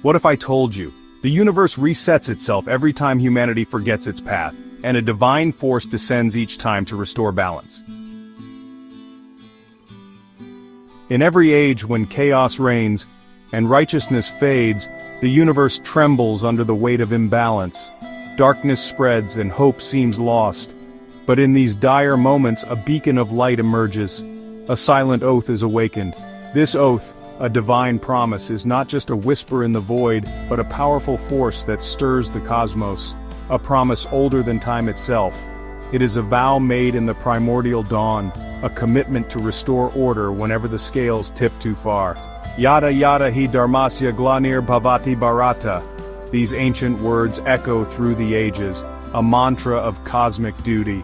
What if I told you? The universe resets itself every time humanity forgets its path, and a divine force descends each time to restore balance. In every age when chaos reigns and righteousness fades, the universe trembles under the weight of imbalance. Darkness spreads and hope seems lost. But in these dire moments, a beacon of light emerges. A silent oath is awakened. This oath, a divine promise, is not just a whisper in the void, but a powerful force that stirs the cosmos. A promise older than time itself. It is a vow made in the primordial dawn, a commitment to restore order whenever the scales tip too far. Yada yada hi dharmasya glanir bhavati bharata. These ancient words echo through the ages, a mantra of cosmic duty.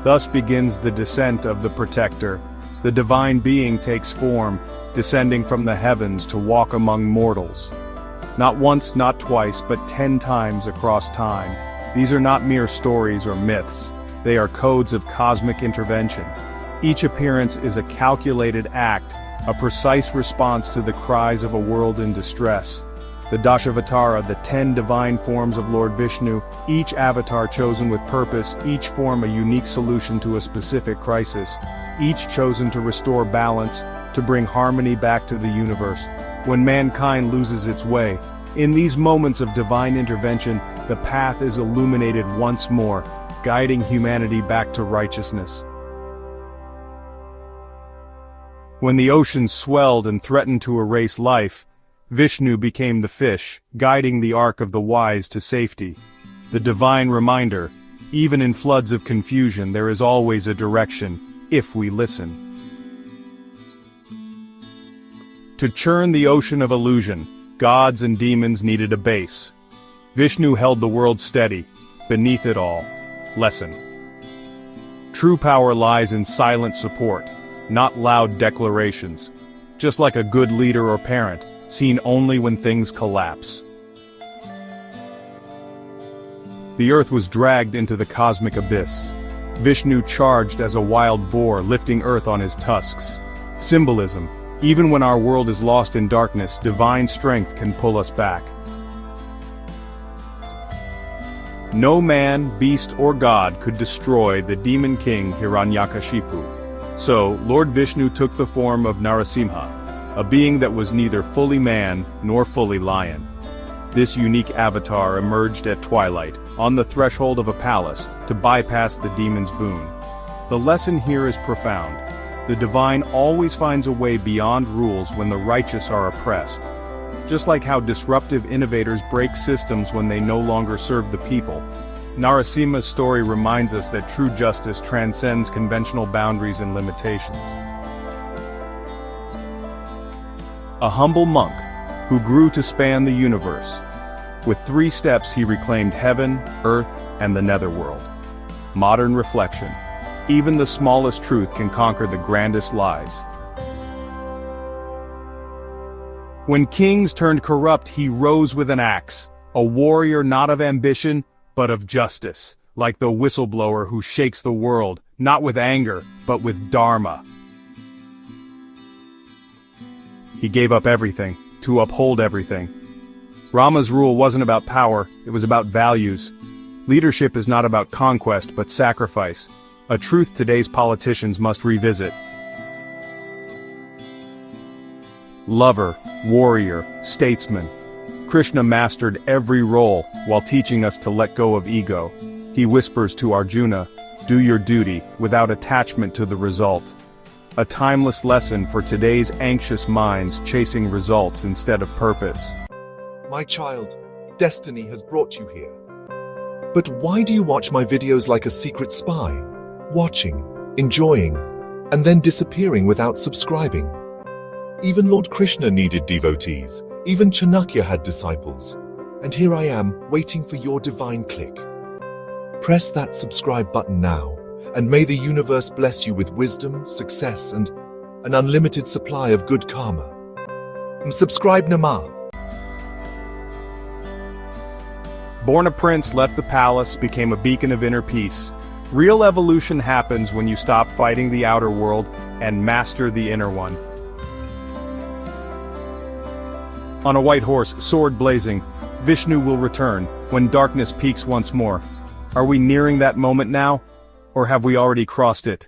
Thus begins the descent of the Protector. The divine being takes form, descending from the heavens to walk among mortals. Not once, not twice, but 10 times across time. These are not mere stories or myths. They are codes of cosmic intervention. Each appearance is a calculated act, a precise response to the cries of a world in distress. The Dashavatara, the 10 divine forms of Lord Vishnu, each avatar chosen with purpose, each form a unique solution to a specific crisis, each chosen to restore balance, to bring harmony back to the universe. When mankind loses its way, in these moments of divine intervention, the path is illuminated once more, guiding humanity back to righteousness. When the oceans swelled and threatened to erase life, Vishnu became the fish, guiding the ark of the wise to safety. The divine reminder, even in floods of confusion there is always a direction, if we listen. To churn the ocean of illusion, gods and demons needed a base. Vishnu held the world steady, beneath it all. Lesson. True power lies in silent support, not loud declarations. Just like a good leader or parent, seen only when things collapse. The earth was dragged into the cosmic abyss. Vishnu charged as a wild boar, lifting earth on his tusks. Symbolism: even when our world is lost in darkness, divine strength can pull us back. No man, beast or god could destroy the demon king Hiranyakashipu. So, Lord Vishnu took the form of Narasimha, a being that was neither fully man nor fully lion. This unique avatar emerged at twilight, on the threshold of a palace, to bypass the demon's boon. The lesson here is profound. The divine always finds a way beyond rules when the righteous are oppressed. Just like how disruptive innovators break systems when they no longer serve the people, Narasimha's story reminds us that true justice transcends conventional boundaries and limitations. A humble monk, who grew to span the universe. With 3 steps he reclaimed heaven, earth, and the netherworld. Modern reflection. Even the smallest truth can conquer the grandest lies. When kings turned corrupt, he rose with an axe, a warrior not of ambition, but of justice, like the whistleblower who shakes the world, not with anger, but with dharma. He gave up everything, to uphold everything. Rama's rule wasn't about power, it was about values. Leadership is not about conquest, but sacrifice. A truth today's politicians must revisit. Lover, warrior, statesman. Krishna mastered every role while teaching us to let go of ego. He whispers to Arjuna, "Do your duty, without attachment to the result." A timeless lesson for today's anxious minds chasing results instead of purpose. My child, destiny has brought you here. But why do you watch my videos like a secret spy? Watching, enjoying, and then disappearing without subscribing. Even Lord Krishna needed devotees. Even Chanakya had disciples. And here I am, waiting for your divine click. Press that subscribe button now, and may the universe bless you with wisdom, success, and an unlimited supply of good karma. Subscribe Nama. Born a prince, left the palace, became a beacon of inner peace. Real evolution happens when you stop fighting the outer world and master the inner one. On a white horse, sword blazing, Vishnu will return, when darkness peaks once more. Are we nearing that moment now? Or have we already crossed it?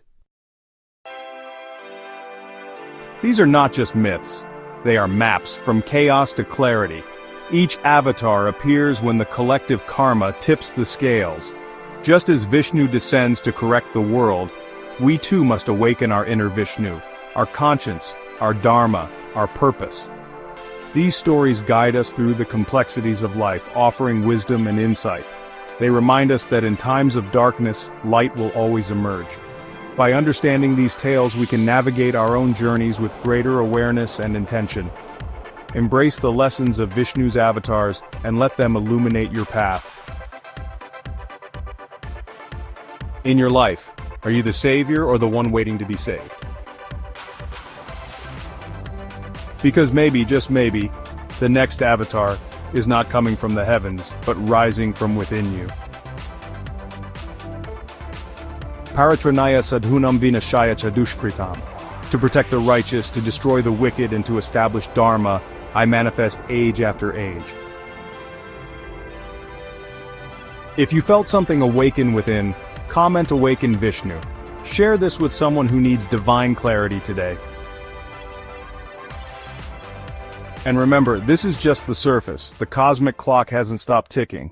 These are not just myths. They are maps from chaos to clarity. Each avatar appears when the collective karma tips the scales. Just as Vishnu descends to correct the world, we too must awaken our inner Vishnu, our conscience, our dharma, our purpose. These stories guide us through the complexities of life, offering wisdom and insight. They remind us that in times of darkness, light will always emerge. By understanding these tales, we can navigate our own journeys with greater awareness and intention. Embrace the lessons of Vishnu's avatars and let them illuminate your path. In your life, are you the savior or the one waiting to be saved? Because maybe, just maybe, the next avatar is not coming from the heavens, but rising from within you. Paratranaya sadhunam vinashaya cha dushkritam. To protect the righteous, to destroy the wicked, and to establish dharma, I manifest age after age. If you felt something awaken within, comment "Awaken Vishnu." Share this with someone who needs divine clarity today. And remember, this is just the surface. The cosmic clock hasn't stopped ticking.